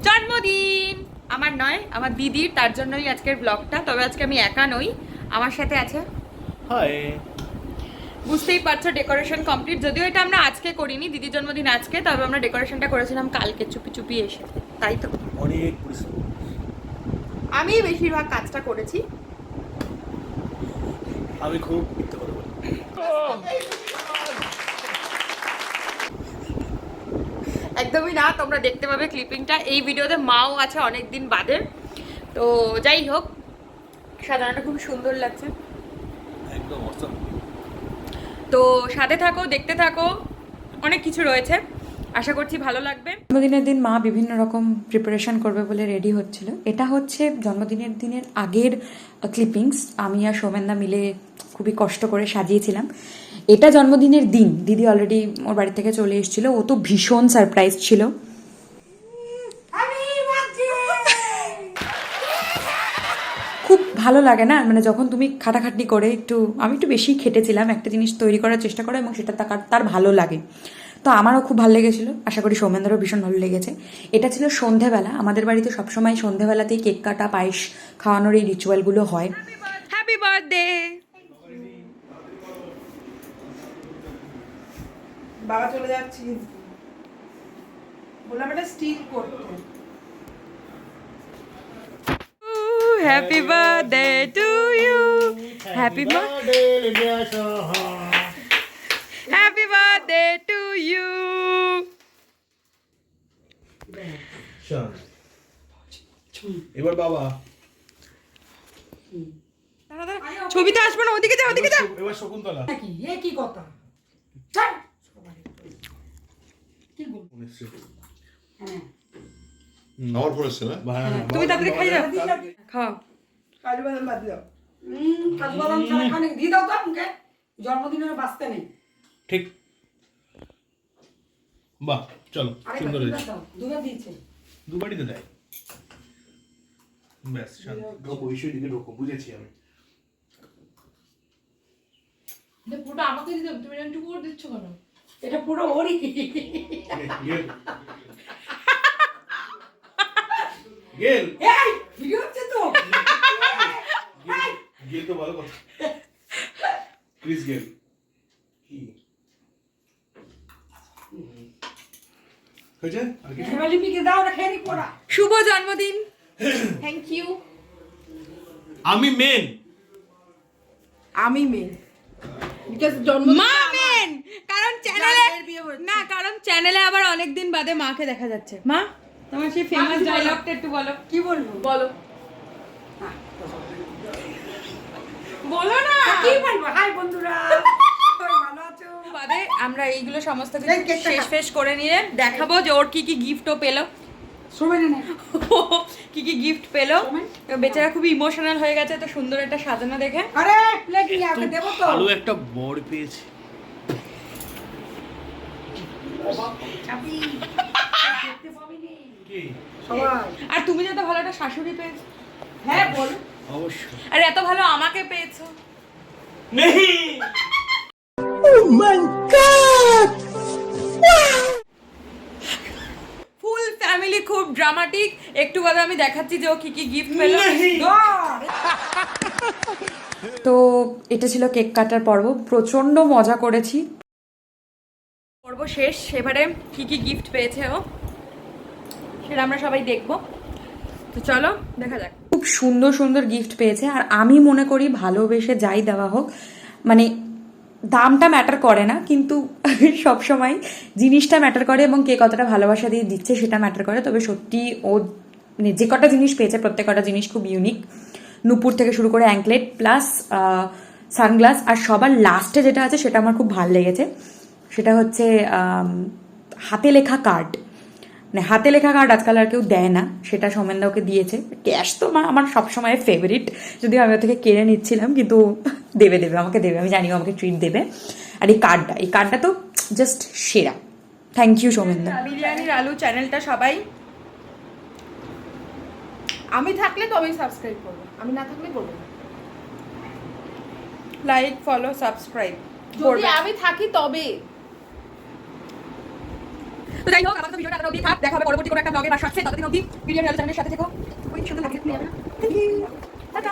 জন্মদিন আমার নয়, আমার দিদির, তার জন্যই আজকের ব্লগটা। তবে আজকে আমি একা নই, আমার সাথে আছে হাই। বুঝতেই পারছো ডেকোরেশন কমপ্লিট। যদিও এটা আমরা আজকে করিনি, দিদির জন্মদিন আজকে, তবে আমরা ডেকোরেশনটা করেছিলাম কালকে চুপি চুপি এসে। তাই তো অনেক পরিশ্রম। আমি বেশিরভাগ কাজটা করেছি। আমি খুব মিথ্যে কথা বলি। একদমই না, তোমরা দেখতে পাবে ক্লিপিংটা এই ভিডিওতে। মাও আছে অনেক দিন বাদে। তো যাই হোক, সাজানোটা খুব সুন্দর লাগছে। একদম অসম। তো সাথে থাকো, দেখতে থাকো, অনেক কিছু রয়েছে, আশা করছি ভালো লাগবে। জন্মদিনের দিন মা বিভিন্ন রকম প্রিপারেশন করবে বলে রেডি হচ্ছিল। এটা হচ্ছে জন্মদিনের দিনের আগের ক্লিপিংস, আমি আর সৌমেনদা মিলে খুবই কষ্ট করে সাজিয়েছিলাম। এটা জন্মদিনের দিন দিদি অলরেডি ওর বাড়ি থেকে চলে এসেছিল, ও তো ভীষণ সারপ্রাইজ ছিল। খুব ভালো লাগে না, মানে যখন তুমি খাটাখাটনি করে আমি একটু বেশি খেটেছিলাম একটা জিনিস তৈরি করার চেষ্টা করো এবং সেটা তার ভালো লাগে। তো আমারও খুব ভালো লেগেছিলো, আশা করি সৌমেন্দ্রও ভীষণ ভালো লেগেছে। এটা ছিল সন্ধেবেলা, আমাদের বাড়িতে সবসময় সন্ধেবেলাতেই কেক কাটা, পায়েস খাওয়ানোর এই রিচুয়ালগুলো হয়। Happy birthday. বাবা চলে যাচ্ছি, বললাম এটা স্টিল করতে। Happy birthday to you, happy birthday, happy birthday to you. এবার বাবা ছবিতে আসবে না, ওদিকে যা, ওদিকে যা। এবার শকুন্তলা। কি এ কি কথা? কি বল? আমার পড়েছে না? তুমি তাড়াতাড়ি খাই যাও, খাও। কাজু বাদাম বাদ দাও। কাজু বাদাম ছাড়া খানে দিয়ে দাও তো মুখে, জন্মদিনের বাঁচতে নেই। ঠিক। বাহ, চলো সুন্দর হয়েছে। দুবার দিয়েছে। দুবারই তো দেয়। ব্যাস শান্তি। ঢোকো, দিকে ঢোকো, বুঝেছি আমি। পুরোটা আমাকে দিতে হবে, তুমি একটু করে দিচ্ছ কেন? এটা পুরো ওরই। গেল এই ভিডিও হচ্ছে তো। গেল তো ভালো কথা। প্লিজ গেল। কি হয়েছে? আর কিছু? লিপিকে দাও না, খেয়ে নি পড়া। শুভ জন্মদিন। Thank you. আমি মেন। আমি মেন, বিকজ জন্ম মা মেন, কারণ চ্যানেলে না, কারণ চ্যানেলে আবার অনেকদিন বাদে মাকে দেখা যাচ্ছে। মা, তোমার সেই ফেমাস ডায়লগটা একটু বলো। কি বলবো? বলো, বলো না। কি বলবো? হাই বন্ধুরা, সবাই ভালো আছো? বাদে আমরা এইগুলো সমস্ত এই কিছু কেকটা শেষ খা। ফেস করে নিয়ে দেখাবো যে ওর কি কি গিফটও পেলো, সবাই না কি কি গিফট পেলো। বেচারা খুবই ইমোশনাল হয়ে গেছে তো সুন্দর একটা সাজানো দেখে। আরে প্লেট নিয়ে আগে দেবো তো। ভালো একটা বর পেয়েছি। চাবি দেখতে পাবি নি কি? সবাই। আর তুমি যত ভালো একটা শাশুড়ি পেয়েছো, হ্যাঁ বল। অবশ্যই। আর এত ভালো আমাকে পেয়েছো। নেই। ফুল ফ্যামিলি খুব ড্রামাটিক। একটু বাদে আমি দেখাচ্ছি যে ও কি কি গিফট পেলো। তো এটা ছিল কেক কাটার পর্ব, প্রচন্ড মজা করেছি। পর্ব শেষ, এবারে কি কি গিফট পেয়েছে ও সেটা আমরা সবাই দেখবো। তো চলো দেখা যাক। খুব সুন্দর সুন্দর গিফট পেয়েছে, আর আমি মনে করি ভালোবেসে যাই দেওয়া হোক, মানে দামটা ম্যাটার করে না, কিন্তু সবসময় জিনিসটা ম্যাটার করে এবং কে কতটা ভালোবাসা দিয়ে দিচ্ছে সেটা ম্যাটার করে। তবে সত্যি ও যে কটা জিনিস পেয়েছে প্রত্যেক কটা জিনিস খুব ইউনিক। নুপুর থেকে শুরু করে অ্যাঙ্কলেট প্লাস সানগ্লাস, আর সবার লাস্টে যেটা আছে সেটা আমার খুব ভালো লেগেছে। সেটা হচ্ছে হাতে লেখা কার্ড। মানে হাতে লেখা কার্ড আজকাল আর কেউ দেয় না, সেটা সৌমেনদা ওকে দিয়েছে। ক্যাশ তো আমার সবসময় ফেভারিট, যদিও আমি ওর থেকে কেড়ে নিচ্ছিলাম, কিন্তু দেবে আমাকে দেবে, আমি জানি আমাকে ট্রিট দেবে। আর এই কার্ডটা তো জাস্ট সেরা। থ্যাংক ইউ সৌমেনদা। বিরিয়ানির আলু চ্যানেলটা সবাই, আমি থাকলে তো আমি সাবস্ক্রাইব করবো, আমি না থাকলে করবো না। লাইক ফলো সাবস্ক্রাইব যদি আমি থাকি তবে। তো যাই হোক, আমাদের ভিডিওটা এতটা অবধি থাক, দেখা হবে পরবর্তী কোনো একটা ব্লগের বা শর্টসে। ততদিন অবধি ভিডিও চ্যানেলের সাথে থেকো। ওই সুন্দর লাগে, তুমি যাবে না? Thank you, tata.